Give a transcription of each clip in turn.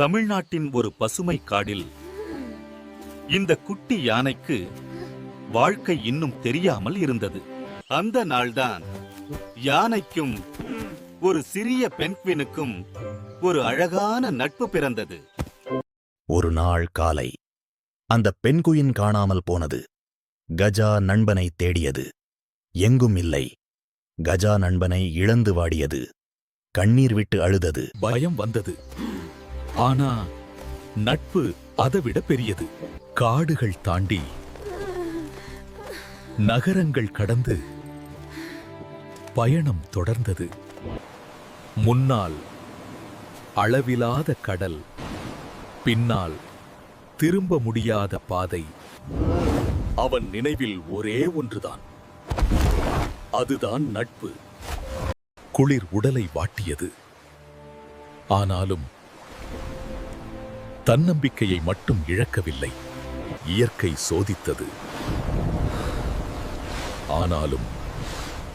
தமிழ்நாட்டின் ஒரு பசுமை காடில் இந்த குட்டி யானைக்கு வாழ்க்கை இன்னும் தெரியாமல் இருந்தது. அந்த நாள்தான் யானைக்கும் ஒரு சிறிய பெண்குயினுக்கும் ஒரு அழகான நட்பு பிறந்தது. ஒரு நாள் காலை அந்த பெண்குயின் காணாமல் போனது. கஜா நண்பனை தேடியது. எங்கும் இல்லை. கஜா நண்பனை இழந்து வாடியது. கண்ணீர் விட்டு அழுதது. பயம் வந்தது. ஆனா நட்பு அதைவிட பெரியது. காடுகள் தாண்டி நகரங்கள் கடந்து பயணம் தொடர்ந்தது. முன்னால் அளவிலாத கடல், பின்னால் திரும்ப முடியாத பாதை. அவன் நினைவில் ஒரே ஒன்றுதான், அதுதான் நட்பு. குளிர் உடலை வாட்டியது. ஆனாலும் தன்னம்பிக்கையை மட்டும் இழக்கவில்லை. இயற்கை சோதித்தது. ஆனாலும்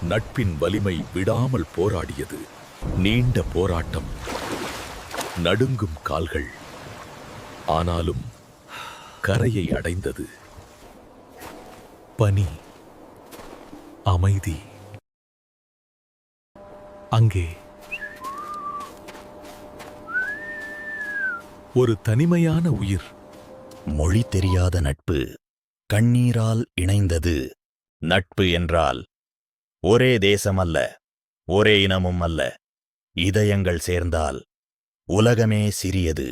நட்பின் வலிமை விடாமல் போராடியது. நீண்ட போராட்டம், நடுங்கும் கால்கள். ஆனாலும் கரையை அடைந்தது. பனி, அமைதி. அங்கே ஒரு தனிமையான உயிர். மொழி தெரியாத நட்பு கண்ணீரால் இணைந்தது. நட்பு என்றால் ஒரே தேசம் அல்ல, ஒரே இனமும் அல்ல. இதயங்கள் சேர்ந்தால் உலகமே சிறியது.